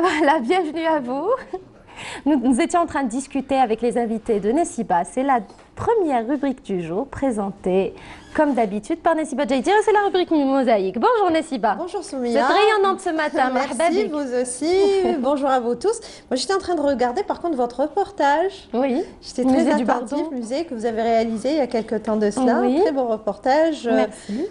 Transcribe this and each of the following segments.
Voilà, bienvenue à vous. Nous étions en train de discuter avec les invités de Nessiba. C'est la première rubrique du jour présentée comme d'habitude par Nessiba Jaïdir. C'est la rubrique Mosaïque. Bonjour Nessiba. Bonjour Soumia. Vous êtes rayonnante ce matin. Merci, vous aussi. Bonjour à vous tous. Moi j'étais en train de regarder par contre votre reportage. Oui. J'étais très attentive, musée que vous avez réalisé il y a quelques temps de cela. Oui. Un très beau reportage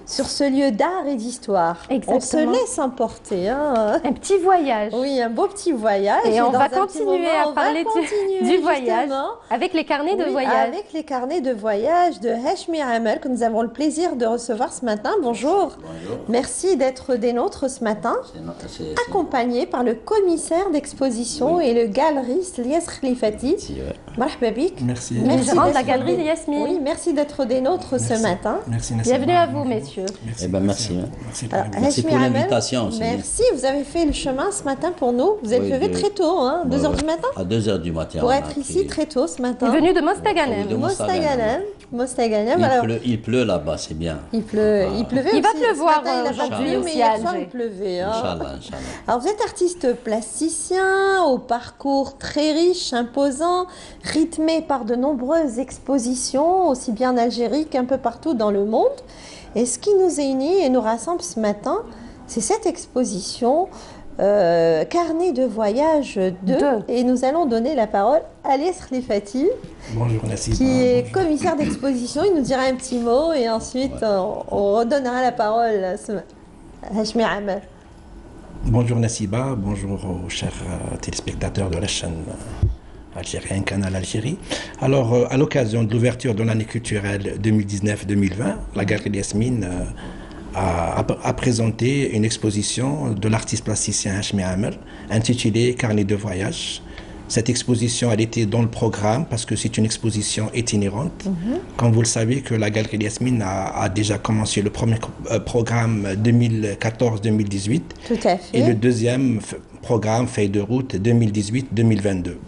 sur ce lieu d'art et d'histoire. Exactement. On se laisse emporter. Hein. Un petit voyage. Oui, un beau petit voyage. Et on va continuer à parler du voyage avec les carnets de voyage. Avec les carnets de voyage de Hachmi Amel que nous avons le plaisir de recevoir ce matin. Bonjour. Bonjour. Merci d'être des nôtres ce matin. Accompagné par le commissaire d'exposition et le galeriste Lies Khlifati. Marhaba bik. Merci. Merci de la galerie Yasmine. Oui, merci d'être des nôtres ce matin. Merci. Bienvenue à vous, messieurs. Merci. Eh ben, merci. Merci pour l'invitation aussi. Merci, vous avez fait le chemin ce matin pour nous. Vous êtes levé très tôt, hein, 2h du matin. À 2h du matin. Pour être ici très tôt ce matin. Il est venu de Mostaganem. Il pleut là-bas, c'est bien. Il pleuvait. Il va pleuvoir il n'a pas plu, mais hier soir il pleuvait. Inch'Allah. Alors vous êtes artiste plasticien, au parcours très riche, imposant, rythmé par de nombreuses expositions, aussi bien en Algérie qu'un peu partout dans le monde. Et ce qui nous unit et nous rassemble ce matin, c'est cette exposition Carnet de voyage 2. Et nous allons donner la parole à Lies Khlifati. Bonjour, Nessiba. Qui est commissaire d'exposition. Il nous dira un petit mot et ensuite on redonnera la parole à Hachmi Amel. Bonjour Nessiba, bonjour aux chers téléspectateurs de la chaîne algérienne Canal Algérie. Alors, à l'occasion de l'ouverture de l'année culturelle 2019-2020, la Galerie Yasmine a présenté une exposition de l'artiste plasticien Hachmi Amel intitulée Carnet de voyage. Cette exposition, elle était dans le programme parce que c'est une exposition itinérante. Comme vous le savez, que la Galerie Yasmine a déjà commencé le premier programme 2014-2018. Tout à fait. Et le deuxième programme, feuille de route 2018-2022.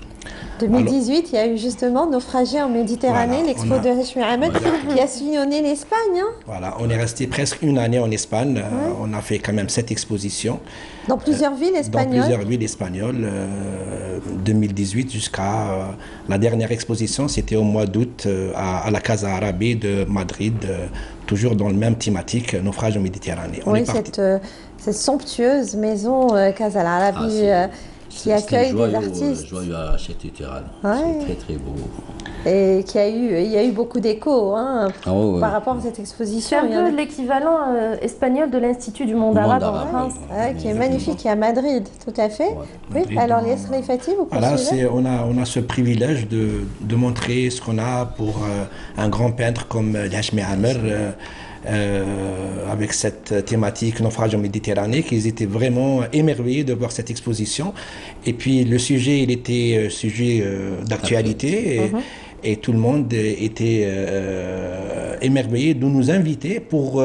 2018, il y a eu justement Naufragé en Méditerranée, voilà, l'expo de Hachmi Amel qui a sillonné l'Espagne. Hein. Voilà, on est resté presque une année en Espagne. On a fait quand même 7 expositions. Dans plusieurs villes espagnoles. Dans plusieurs villes espagnoles. 2018 jusqu'à la dernière exposition, c'était au mois d'août à la Casa Arabe de Madrid, toujours dans le même thématique, naufrage en Méditerranée. Oui, cette somptueuse maison Casa Arabe. Qui accueille des artistes. Joyeux architectural. C'est très très beau. Et il y a eu beaucoup d'échos par rapport à cette exposition. C'est un peu l'équivalent espagnol de l'Institut du monde arabe en France. Qui est magnifique, qui est à Madrid, tout à fait. Ouais, oui, alors Lies Khlifati, vous poursuivez. On a ce privilège de montrer ce qu'on a pour un grand peintre comme Hachmi Amel. Avec cette thématique naufrage en Méditerranée, qu'ils étaient vraiment émerveillés de voir cette exposition. Et puis le sujet, il était sujet d'actualité et tout le monde était émerveillé de nous inviter pour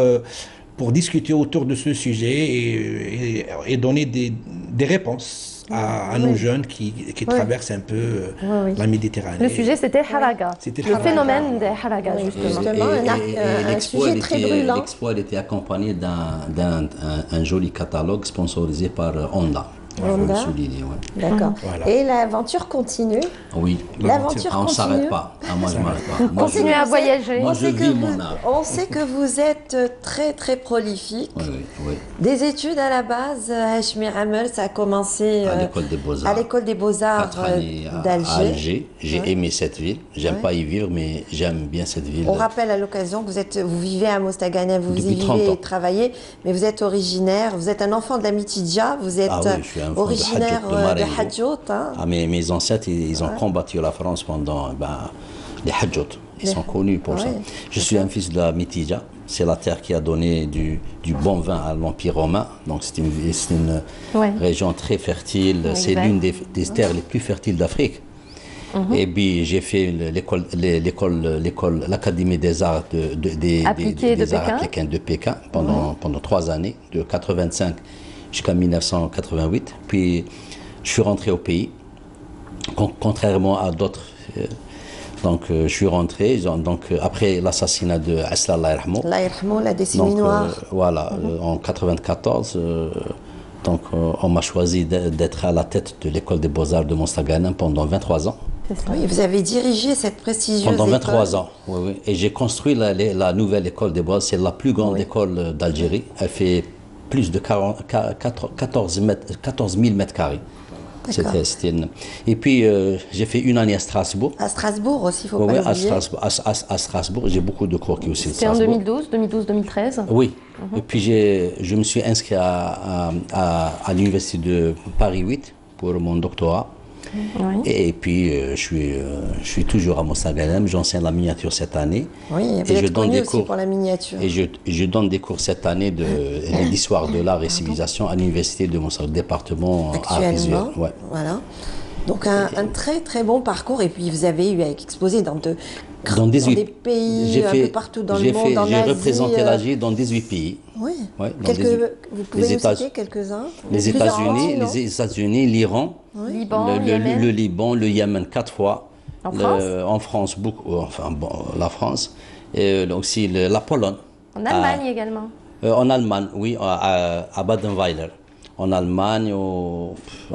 discuter autour de ce sujet et donner des réponses à nos jeunes qui traversent un peu la Méditerranée. Le sujet, c'était Haraga. Le phénomène de Haraga, justement. Un sujet très brûlant. L'expo, elle était accompagnée d'un joli catalogue sponsorisé par Honda. D'accord. Voilà. Et l'aventure continue. Oui. L'aventure continue. On ne s'arrête pas. Moi, je ne m'arrête pas. Continuez à voyager. Moi, je vis mon art. On sait que vous êtes très, très prolifique. Oui. Des études à la base, Hachmi Amel, ça a commencé à l'École des Beaux-Arts. À l'École des Beaux-Arts d'Alger. J'ai aimé cette ville. J'aime pas y vivre, mais j'aime bien cette ville. On rappelle à l'occasion que vous vivez à Mostaganem, vous y vivez et travaillez, mais vous êtes originaire, vous êtes un enfant de la Mitidja, vous êtes originaire de Hadjout. Mes ancêtres, ils ont combattu la France pendant les Hadjout. Ils sont connus pour ça. Je suis un fils de la Mitidja. C'est la terre qui a donné du bon vin à l'Empire romain. Donc c'est une région très fertile. C'est l'une des terres les plus fertiles d'Afrique. Et puis j'ai fait l'Académie des arts des arts africains de Pékin pendant 3 années, de 85 jusqu'à 1988. Puis je suis rentré au pays, contrairement à d'autres. Donc je suis rentré, après l'assassinat de Asla Allah Yarhamou, la décennie noire. Voilà, en 94, Donc, on m'a choisi d'être à la tête de l'école des beaux-arts de Mostaganem pendant 23 ans. Oui, vous avez dirigé cette prestigieuse Pendant 23 école. ans, oui, oui. Et j'ai construit la nouvelle école des beaux-arts. C'est la plus grande école d'Algérie. Elle fait plus de 14 000 mètres carrés. Et puis, j'ai fait une année à Strasbourg. À Strasbourg aussi, il ne faut Oui, pas l'oublier. à Strasbourg. J'ai beaucoup de croquis aussi. C'était en 2012-2013. Oui. Et puis, je me suis inscrit à l'université de Paris 8 pour mon doctorat. Oui. Et puis, je suis toujours à Mostaganem. J'enseigne la miniature cette année. Oui, vous êtes connu aussi pour la miniature. Et je donne des cours cette année d'histoire de l'art et civilisation à l'université de mon département art visuel. Ouais. Voilà. Donc un très très bon parcours. Et puis vous avez eu à exposer dans des pays un peu partout dans le monde, en Asie. J'ai représenté l'Algérie dans 18 pays. Oui. Ouais, Vous pouvez nous citer quelques-uns? Les États-Unis, l'Iran, le Liban, le Yémen 4 fois. En France, beaucoup. Enfin, bon, la France. Et aussi la Pologne. En Allemagne également. En Allemagne, oui, à Badenweiler. En Allemagne,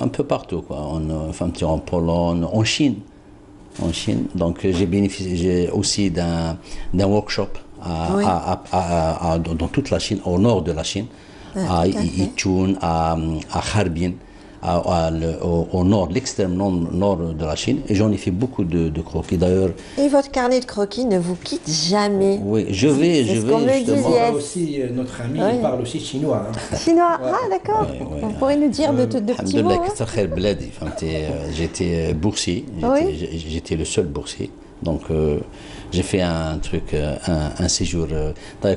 un peu partout, quoi. En Pologne, en Chine. Donc j'ai bénéficié aussi d'un workshop dans toute la Chine, au nord de la Chine, à Yichun, à Harbin, au nord, l'extrême nord de la Chine. Et j'en ai fait beaucoup de croquis d'ailleurs. Et votre carnet de croquis ne vous quitte jamais. Oui, je vais justement. Aussi, notre ami, il parle aussi chinois. Hein. Chinois, d'accord. Vous pourrez nous dire de petits mots. J'étais boursier, j'étais le seul boursier. Donc j'ai fait un séjour.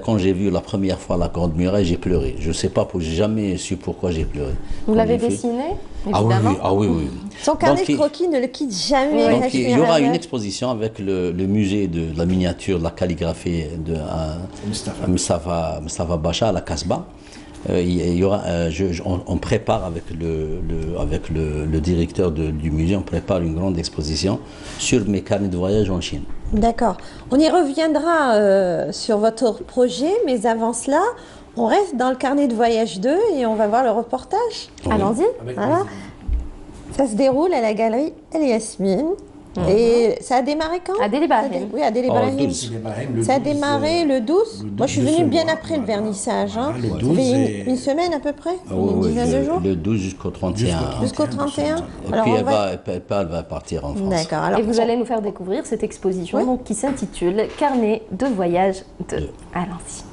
Quand j'ai vu la première fois la Grande Muraille, j'ai pleuré. Je ne sais pas, j'ai jamais su pourquoi j'ai pleuré. Vous l'avez dessiné, évidemment. Ah oui. Son carnet de croquis ne le quitte jamais. Donc il y aura une exposition avec le musée de la miniature, de la calligraphie de Mustafa Bacha à la Casbah. Il y aura, on prépare avec le directeur du musée, on prépare une grande exposition sur mes carnets de voyage en Chine. D'accord. On y reviendra sur votre projet, mais avant cela, on reste dans le carnet de voyage 2 et on va voir le reportage. Oui. Allons-y. Voilà. Ça se déroule à la galerie El Yasmine. Et ça a démarré quand? À Deli Barhim. Oui, à Deli Barhim. Ça a 12, démarré le 12. Moi, je suis venue bien après le vernissage. Hein. Le 12 ça fait une semaine à peu près, une dizaine de jours. Le 12 jusqu'au 31. Jusqu'au 31. Et puis elle va partir en France. D'accord. Alors, Et vous allez nous faire découvrir cette exposition donc, qui s'intitule Carnet de voyage 2. Allons-y.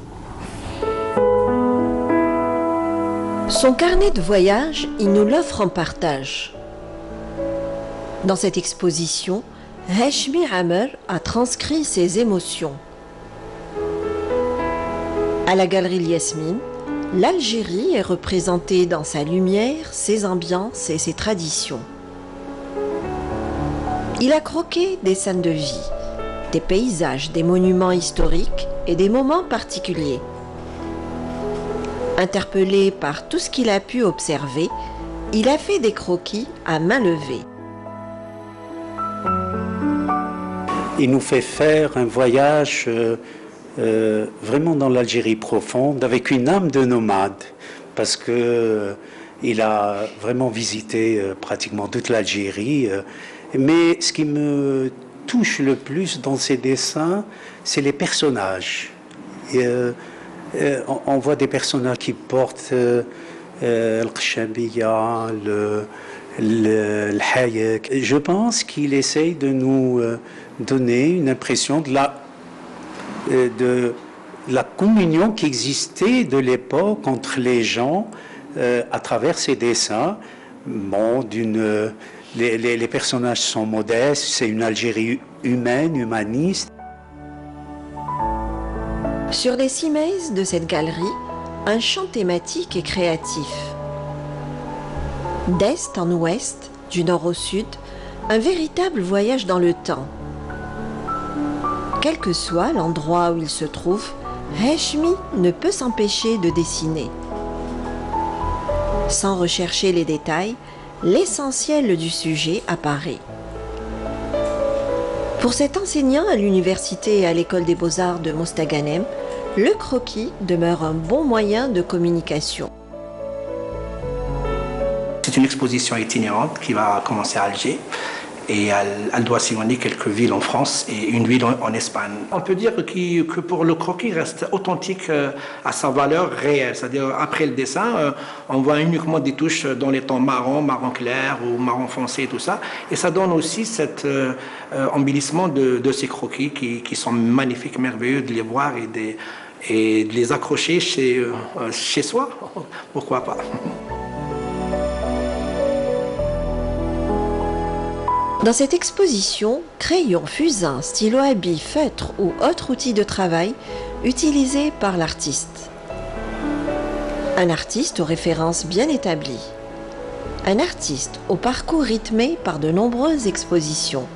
Son carnet de voyage, il nous l'offre en partage. Dans cette exposition, Heshmi Amer a transcrit ses émotions. À la galerie Yasmine, l'Algérie est représentée dans sa lumière, ses ambiances et ses traditions. Il a croqué des scènes de vie, des paysages, des monuments historiques et des moments particuliers. Interpellé par tout ce qu'il a pu observer, il a fait des croquis à main levée. Il nous fait faire un voyage vraiment dans l'Algérie profonde, avec une âme de nomade, parce que il a vraiment visité pratiquement toute l'Algérie. Mais ce qui me touche le plus dans ses dessins, c'est les personnages. On voit des personnages qui portent le Qshambiya, le Hayek. Je pense qu'il essaye de nous donner une impression de la communion qui existait de l'époque entre les gens à travers ces dessins. Bon, les personnages sont modestes, c'est une Algérie humaine, humaniste. Sur les 6 mètres de cette galerie, un champ thématique et créatif. D'est en ouest, du nord au sud, un véritable voyage dans le temps. Quel que soit l'endroit où il se trouve, Heshmi ne peut s'empêcher de dessiner. Sans rechercher les détails, l'essentiel du sujet apparaît. Pour cet enseignant à l'université et à l'école des beaux-arts de Mostaganem, le croquis demeure un bon moyen de communication. une exposition itinérante qui va commencer à Alger. Et elle doit sillonner quelques villes en France et une ville en Espagne. On peut dire que pour le croquis, il reste authentique à sa valeur réelle. C'est-à-dire, après le dessin, on voit uniquement des touches dans les tons marron, marron clair ou marron foncé et tout ça. Et ça donne aussi cet embellissement de ces croquis qui sont magnifiques, merveilleux de les voir et de les accrocher chez soi. Pourquoi pas? Dans cette exposition, crayons, fusains, stylos à billes, feutres ou autres outils de travail utilisés par l'artiste. Un artiste aux références bien établies. Un artiste au parcours rythmé par de nombreuses expositions.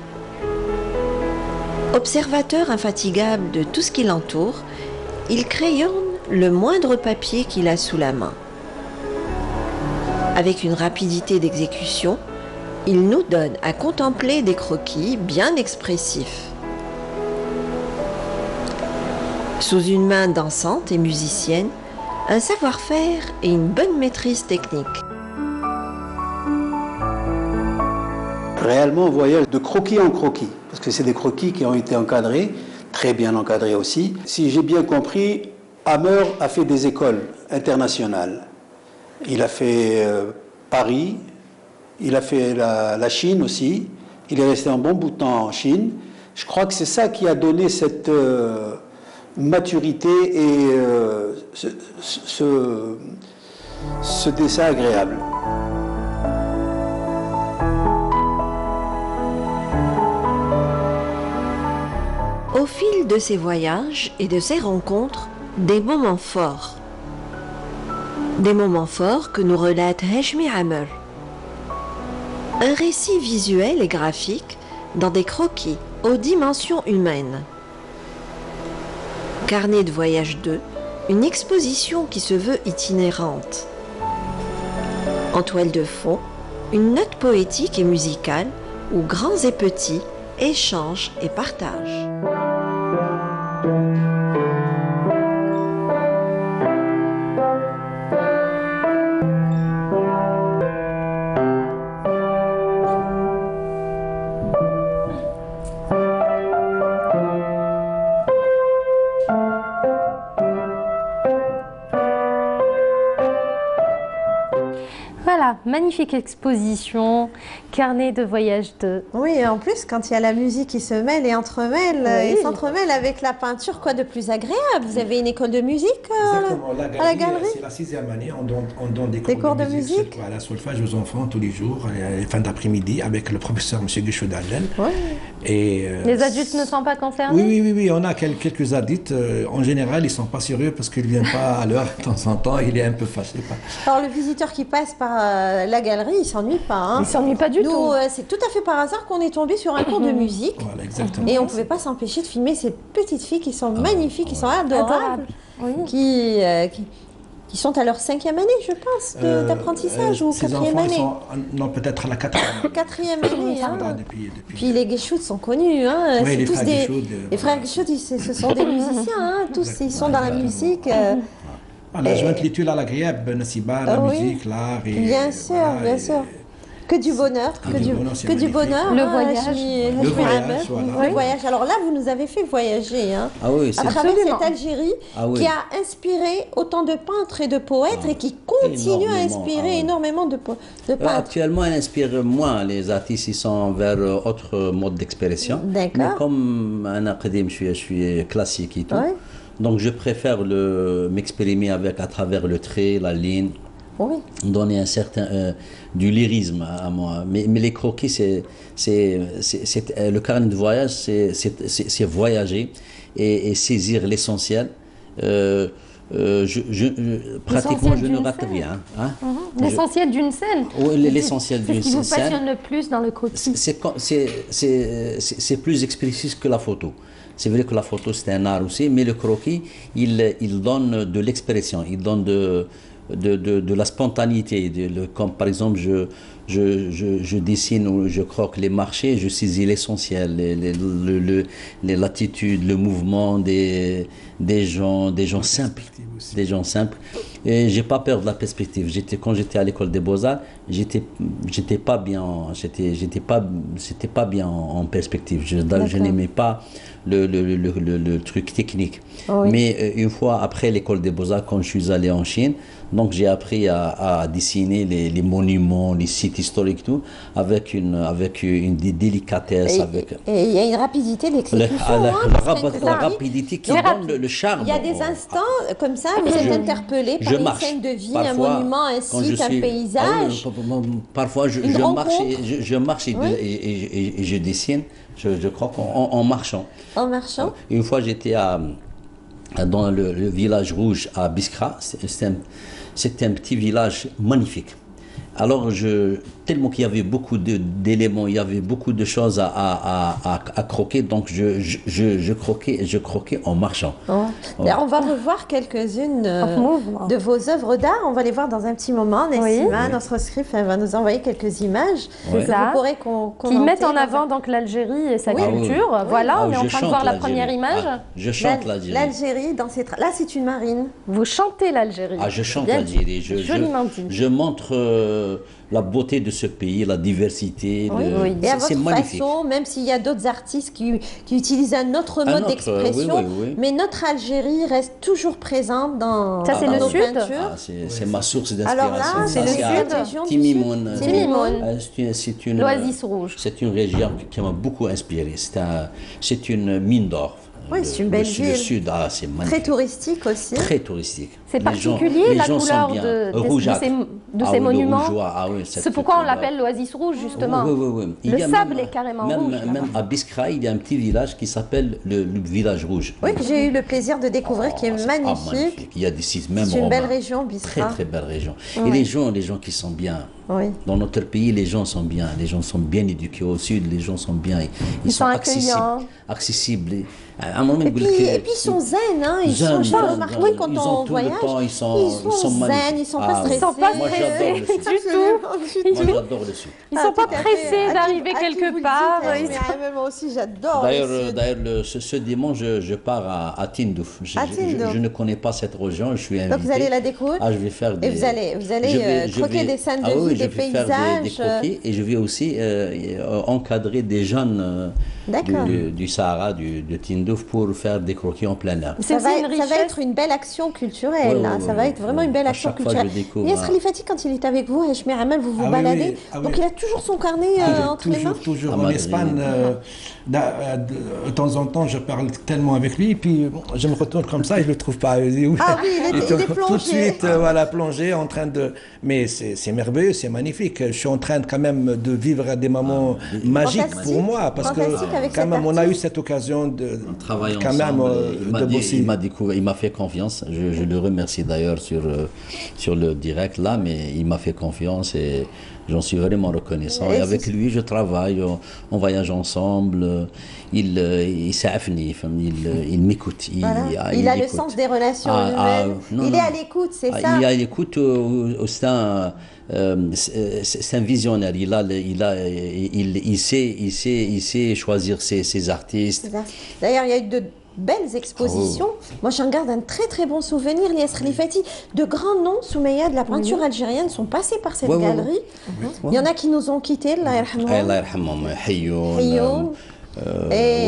Observateur infatigable de tout ce qui l'entoure, il crayonne le moindre papier qu'il a sous la main. Avec une rapidité d'exécution, il nous donne à contempler des croquis bien expressifs. Sous une main dansante et musicienne, un savoir-faire et une bonne maîtrise technique. Réellement, on voyage de croquis en croquis, parce que c'est des croquis qui ont été encadrés, très bien encadrés aussi. Si j'ai bien compris, Hammer a fait des écoles internationales. Il a fait Paris, il a fait la Chine aussi, il est resté un bon bout de temps en Chine. Je crois que c'est ça qui a donné cette maturité et ce dessin agréable. Au fil de ses voyages et de ses rencontres, des moments forts. Des moments forts que nous relate Heshmi Hammer. Un récit visuel et graphique dans des croquis aux dimensions humaines. Carnet de voyage 2, une exposition qui se veut itinérante. En toile de fond, une note poétique et musicale où grands et petits échangent et partagent. Voilà, magnifique exposition, carnet de voyage 2. Oui, en plus, quand il y a la musique qui se mêle et entremêle, et s'entremêle avec la peinture, quoi de plus agréable? Vous avez une école de musique Exactement, à la galerie? C'est la 6e année, on donne des cours de musique. Voilà, solfège aux enfants tous les jours, fin d'après-midi, avec le professeur M. Guichou Dallel. Ouais. Et, les adultes ne sont pas concernés? Oui, on a quelques adultes. En général, ils ne sont pas sérieux parce qu'ils ne viennent pas à l'heure de temps en temps, il est un peu fâché. Alors, le visiteur qui passe par la galerie, il ne s'ennuie pas. Hein. Il ne s'ennuie pas du tout. C'est tout à fait par hasard qu'on est tombé sur un cours de musique. Voilà, exactement. Et on ne pouvait pas s'empêcher de filmer ces petites filles qui sont magnifiques, qui sont adorables, oui. qui sont à leur 5e année, je pense, d'apprentissage ou 4e année. Non, peut-être à la 4e. 4e année. Hein. Depuis. Puis les Guichouds sont connus. Hein. Oui, les frères Guichoud, ce sont des musiciens. Hein. Tous, ils sont dans la musique. La jointe l'étude à l'agréable, Nassiba, la musique, l'art. Bien sûr, bien sûr. Que du bonheur, que du bonheur. Le voyage. Le voyage. Alors là, vous nous avez fait voyager. Hein, ah oui, à travers cette Algérie qui a inspiré autant de peintres et de poètes et qui continue à inspirer énormément de peintres. Actuellement, elle inspire moins. Les artistes, ils sont vers autre mode d'expression. D'accord. Mais comme un académie, je suis classique et tout. Ouais. Donc je préfère m'exprimer à travers le trait, la ligne, donner un certain du lyrisme à moi. Mais les croquis, le carnet de voyage, c'est voyager et saisir l'essentiel. Pratiquement, je ne rate rien. Hein? L'essentiel d'une scène. Oui, l'essentiel d'une scène. C'est ce qui vous passionne le plus dans le croquis. C'est plus expressif que la photo. C'est vrai que la photo, c'est un art aussi, mais le croquis, il donne de l'expression, il donne de la spontanéité. Comme par exemple, je dessine ou je croque les marchés, je saisis l'essentiel, l'attitude, le mouvement des gens simples. Des gens simples. Et j'ai pas peur de la perspective. Quand j'étais à l'école des Beaux-Arts, j'étais pas bien, c'était pas bien en perspective. Je n'aimais pas le truc technique. Oui. Mais une fois après l'école des Beaux-Arts, quand je suis allé en Chine, donc j'ai appris à dessiner les monuments, les sites historiques, tout, avec une délicatesse. Et il y a une rapidité d'exécution. La rapidité qui donne le charme. Il y a des instants comme ça, vous êtes interpellé par une scène de vie, parfois, un monument, un site, un paysage. Parfois, je marche et je dessine, je crois qu'en marchant. En marchant. Une fois, j'étais dans le village rouge à Biskra. C'était un petit village magnifique. Alors, tellement qu'il y avait beaucoup d'éléments, il y avait beaucoup de choses à croquer, donc je croquais en marchant. Oh. On va revoir quelques-unes de vos œuvres d'art. On va les voir dans un petit moment. Nessima, notre script, elle va nous envoyer quelques images. C'est ça. Vous pourrez qui mettent en avant donc l'Algérie et sa culture. Oui. Voilà, on est en train de voir la première image. Je chante l'Algérie. L'Algérie, là, c'est une marine. Vous chantez l'Algérie. Je chante l'Algérie. Je montre la beauté de ce pays, la diversité. Et à votre façon, même s'il y a d'autres artistes qui utilisent un autre mode d'expression, mais notre Algérie reste toujours présente dans ça, c'est le nos sud. peintures. C'est ma source d'inspiration. Alors là, c'est le sud. Timimoun. C'est une l'Oasis rouge. C'est une région qui m'a beaucoup inspiré. C'est une mine d'or. Oui, c'est une belle ville. Le sud, c'est magnifique. Très touristique aussi. Très touristique. C'est particulier la couleur de ces monuments. C'est pourquoi on l'appelle l'Oasis rouge, justement. Oui. Le sable est carrément rouge. Même à Biskra, il y a un petit village qui s'appelle le village rouge. Oui, que j'ai eu le plaisir de découvrir, qui est magnifique. Il y a des sites même. C'est une belle région, Biskra. Très, très belle région. Et les gens qui sont bien. Oui. Dans notre pays, les gens sont bien. Les gens sont bien éduqués. Au sud, les gens sont bien. Ils sont accessibles. Et puis ils sont zen, hein. Ils sont remarqués quand on voyage. Ils sont zen, ils sont pas stressés. Ils sont pas stressés du tout. Moi j'adore le sud. Ils sont pas pressés d'arriver quelque part. Moi aussi j'adore. D'ailleurs, ce dimanche, je pars à Tindouf. Je ne connais pas cette région. Je suis invité. Donc vous allez la découvrir. Je vais faire des. Et vous allez croquer des scènes de vie, des paysages. Des croquis et je vais aussi encadrer des jeunes du Sahara, de Tindouf, pour faire des croquis en plein air. Ça va être une belle action culturelle. Ça va être vraiment une belle action culturelle. Yas Khalifati, quand il est avec vous, Hachmi Hamel, vous vous baladez. Donc il a toujours son carnet entre les mains. Toujours. En Espagne, de temps en temps, je parle tellement avec lui, puis je me retourne comme ça et je ne le trouve pas. Il est plongé. Tout de suite, plongé, en train de... Mais c'est merveilleux, c'est magnifique. Je suis en train quand même de vivre des moments magiques pour moi, parce que quand même, on a eu cette occasion de travailler quand même de bosser. Il m'a fait confiance. Je le remercie d'ailleurs sur le direct là, mais il m'a fait confiance et j'en suis vraiment reconnaissant. Et avec lui, je travaille, on voyage ensemble. Il s'affine, il m'écoute. Il a le sens des relations humaines. Il est à l'écoute, c'est ça. Il est à l'écoute. C'est un visionnaire. Il sait choisir ses artistes. D'ailleurs, il y a eu de belles expositions. Moi, j'en garde un très très bon souvenir. Lies Khalifati, de grands noms, Soumeya, de la peinture algérienne, sont passés par cette galerie. Il y en a qui nous ont quittés, Allah yarhamhum. Hayoun. Mais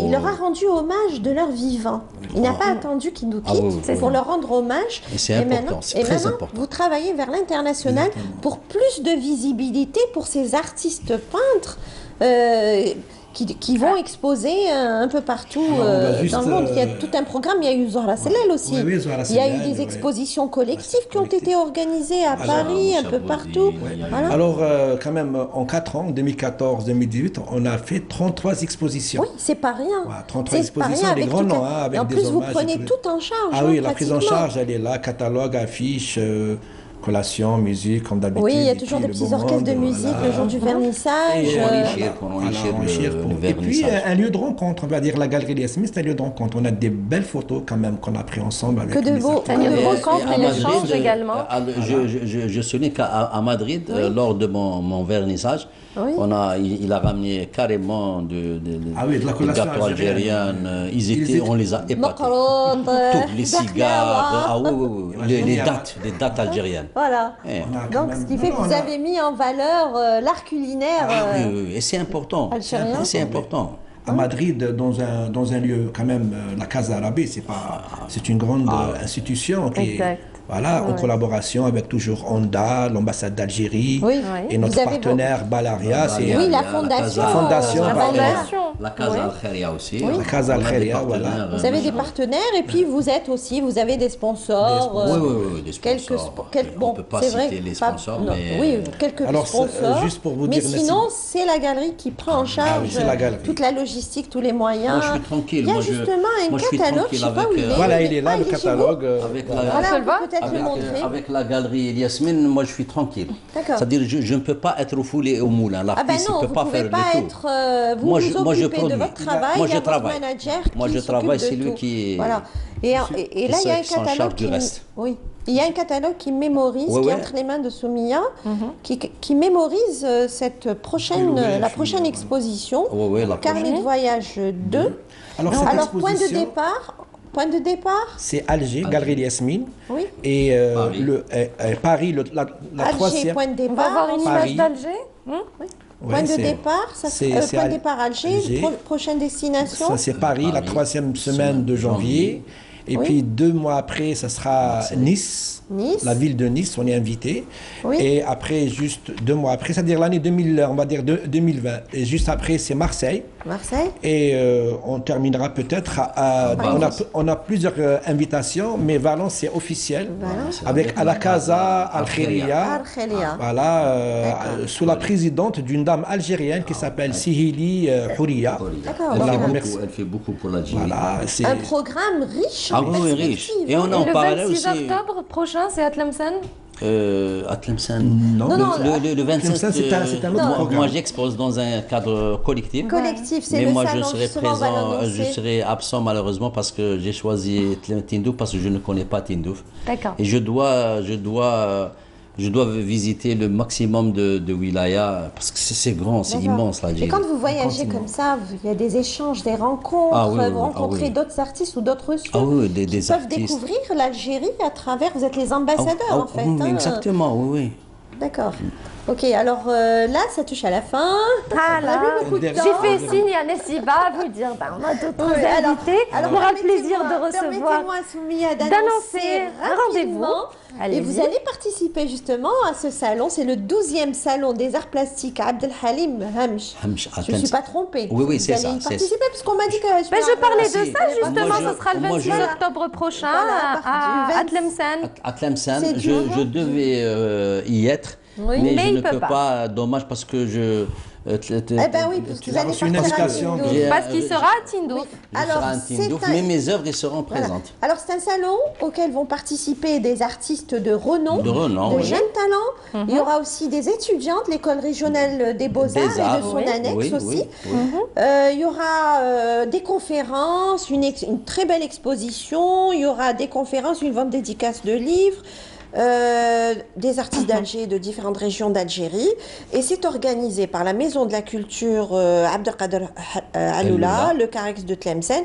il leur a rendu hommage de leur vivant. Il n'a pas attendu qu'ils nous quittent pour leur rendre hommage. C'est important, c'est très important. Vous travaillez vers l'international pour plus de visibilité pour ces artistes peintres qui vont exposer un peu partout dans le monde. Il y a tout un programme. Il y a eu Zohra Sellal aussi. Il y a eu des expositions collectives qui ont été organisées à Paris, un peu partout. Voilà. Alors, quand même, en 4 ans, 2014-2018, on a fait 33 expositions. Oui, c'est pas rien. 33 expositions, des grands noms, avec en des plus, hommages. Vous prenez tout en charge. Ah oui, la prise en charge, elle est là, catalogue, affiche, collation, musique, comme d'habitude. Oui, il y a et toujours puis des le petits beau orchestres de monde, musique voilà. le jour du vernissage. Pour enrichir le Et puis vernissage. un lieu de rencontre, on va dire la galerie Yasmine, c'est un lieu de rencontre. On a des belles photos quand même qu'on a pris ensemble avec Que de les beaux- artistes. Un lieu de Et rencontre à et Madrid, d'échange également. Je souligne qu'à Madrid, lors de mon vernissage, Oui. il a ramené carrément de Ah oui, de la des collation gâteaux algérienne. algériens. On les a épatés. Macaron, Tous les cigares, ah oui, oui, oui, les Génial. dates algériennes. Voilà. Eh, On a quand Donc, même- ce qui fait que Non, vous on a- avez mis en valeur l'art culinaire. oui, oui, oui, et c'est important. Algérien. C'est important. À Madrid, dans un lieu quand même, la Casa Arabe, c'est une grande institution qui Exact. est voilà, en collaboration avec toujours Honda, l'ambassade d'Algérie Oui. et notre Vous avez partenaire Balaria, c'est Oui, la fondation. La fondation, La pardon. fondation. La Casa Al-Kharia aussi. La Casa On a des Al-Kharia, partenaires, voilà. Vous avez des partenaires et puis vous avez des sponsors. Oui, oui, oui, des quelques sponsors. On bon, ne peut pas c'est vrai, citer les pas- sponsors, non, mais... oui, quelques Alors, sponsors. juste pour vous mais dire, sinon, c'est la galerie qui prend en charge c'est la galerie. toute la logistique, tous les moyens. Moi, je suis tranquille. Il y a Moi, justement moi, un je suis catalogue, je tranquille ne sais pas où avec, il est. Voilà, il est là, Ah, le est chez vous catalogue. Avec Voilà, On peut on le voir peut peut-être le montrer. avec la galerie Yasmine, moi je suis tranquille. D'accord. C'est-à-dire je ne peux pas être refoulé au moulin. Ah ben L'artiste non, ne vous peut pas ne faire pouvez pas le tout. être... vous Moi, vous moi, je occupez de produis. votre travail, Moi, il y je a votre travaille. manager Moi, qui je s'occupe travaille, de c'est lui tout. qui- Voilà. Et là, il y a un s'en catalogue charge du qui... reste. Oui. Il y a un catalogue qui mémorise, Ouais, qui est ouais. entre les mains de Soumia, qui mémorise la prochaine exposition, Ouais, ouais, la Carnet prochaine. de voyage 2. Alors, cette Alors, point exposition, de départ, c'est Alger, Galerie Yasmine. oui. Et Paris. Paris, la Alger, troisième. point de On va départ. avoir une Paris. image d'Alger. Point de départ, point de départ Alger, prochaine destination. Ça, c'est Paris, la Paris. troisième semaine de janvier. Et Oui. puis 2 mois après, ça sera Nice, Nice. la ville de Nice, on est invité. Oui. Et après, juste 2 mois après, c'est-à-dire l'année 2000, on va dire 2020. Et juste après, c'est Marseille. Marseille. Et on terminera peut-être on a plusieurs invitations, mais Valence, c'est officiel. Valence. Avec à la Casa Al-Kharia. Al-Khalia. Voilà, sous la présidente d'une dame algérienne qui s'appelle Sihili Houria. D'accord. Elle On la fait remercie. beaucoup, elle fait beaucoup pour l'Algérie. Voilà, c'est Un programme riche Ah en oui, oui, riche. perspectives. Et on Et en le parlait 26 aussi. octobre prochain, c'est à Tlemcen. À Tlemcen. Non, Non, non, Le 27, Tlemcen, c'est un autre moi, programme. moi, j'expose dans un cadre collectif. Collectif, c'est Mais le moi, salon je serai justement, on va présent, je l'annoncer. serai absent malheureusement parce que j'ai choisi Tindouf parce que je ne connais pas Tindouf. D'accord. Et je dois visiter le maximum de wilaya parce que c'est grand, c'est D'accord. immense Et l'Algérie. quand vous voyagez comme ça, il y a des échanges, des rencontres, Ah oui, oui, vous ah rencontrez oui. d'autres artistes ou d'autres ressources Ah oui, des qui peuvent artistes. découvrir l'Algérie à travers, vous êtes les ambassadeurs Ah, en fait. oui, hein. exactement, oui, oui. D'accord. Ok, alors là, ça touche à la fin. Ah On a là, plus beaucoup de J'ai temps. j'ai fait signe à Nessiba à vous dire, on a d'autres Oui, invités. alors, On aura le plaisir de permettez-moi- recevoir. Permettez-moi, Soumia, d'annoncer d'annoncer un rendez-vous. rapidement. Et Allez-y. vous allez participer justement à ce salon. C'est le 12e salon des arts plastiques à Abdelhalim Hamch. Hamch, à Je ne suis Tlemcen. pas trompée. Oui, oui, c'est Vous ça, allez y c'est participer parce qu'on m'a dit que... Ben, je parlais de si. ça justement, Moi, je- ce sera le moi, 26 je- octobre prochain Voilà, à du Tlemcen. À Tlemcen, C'est je devais y être, Oui. mais, Mais je il ne peut peux pas. pas. Dommage parce que je. Eh ben oui, parce que vous allez reçu une partir à invitation. Tindouf. J'ai- Parce qu'il sera à Tindouf. Oui. Je Alors, serai à c'est Tindouf, un- mais mes œuvres ils seront Voilà. présentes. Alors, c'est un salon auquel vont participer des artistes de renom, De renom, de oui. jeunes talents. Il y aura aussi des étudiantes, l'école régionale des beaux-arts Des et de arts, son oui. annexe Oui, aussi. oui, oui. Il y aura des conférences, une très belle exposition, il y aura des conférences, une vente dédicace de livres, des artistes d'Alger, de différentes régions d'Algérie. Et c'est organisé par la Maison de la Culture Abdelkader Aloula, le Carex de Tlemcen,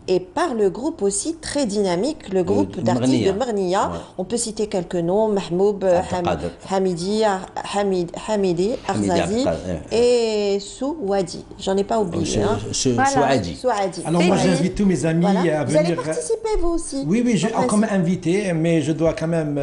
et par le groupe aussi très dynamique, le groupe d'artistes Marnia. de Marnia. Ouais. On peut citer quelques noms, Mahmoub, Abdelkader. Hamidi, Arzazi Abdelkader, et Souadi. J'en ai pas oublié. Hein. Voilà. Souadi. Souadi. Alors moi, Souadi. j'invite tous mes amis Voilà. à Vous allez venir. participer vous aussi. Oui, oui, je En comme principe. invité, mais je dois quand même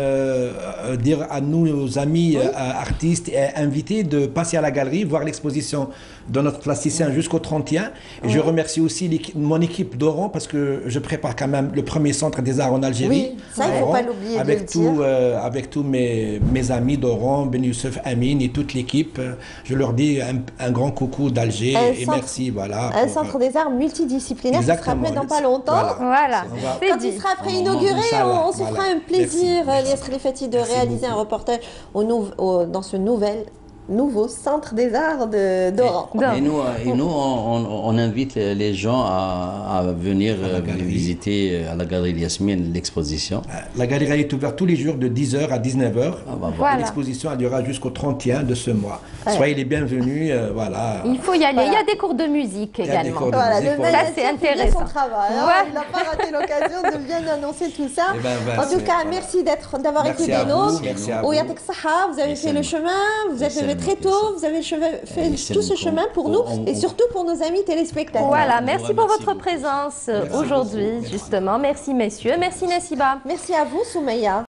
dire à nos amis artistes et invités de passer à la galerie, voir l'exposition de notre plasticien jusqu'au 31. Et je remercie aussi mon équipe d'Oran parce que je prépare quand même le premier centre des arts en Algérie. Oui, ça, il ne faut pas l'oublier de le dire. Avec tous mes amis, Doran, Ben Youssef, Amine et toute l'équipe, je leur dis un grand coucou d'Alger et merci. Voilà, un centre des arts multidisciplinaire qui sera prêt dans pas longtemps. Voilà. Quand il sera préinauguré, on se fera un plaisir, Liasri Rifati, de réaliser un reportage dans ce nouveau centre des arts d'Oran. Et nous, on invite les gens à venir visiter à la Galerie Yasmine l'exposition. La galerie est ouverte tous les jours de 10h à 19h. Voilà. L'exposition elle durera jusqu'au 31 de ce mois. Soyez les bienvenus. Voilà. Il faut y aller. Voilà. Il y a des cours de musique également. Voilà, ça c'est intéressant. Son travail, hein. Il n'a pas raté l'occasion de bien annoncer tout ça. En tout cas, merci d'avoir été des nôtres. Merci à vous. Vous avez fait le chemin, vous êtes levé très tôt, vous avez fait tout ce chemin pour nous et surtout pour nos amis téléspectateurs. Voilà, merci pour votre présence aujourd'hui, justement. Merci messieurs, merci Nessiba. Merci à vous, Soumeya.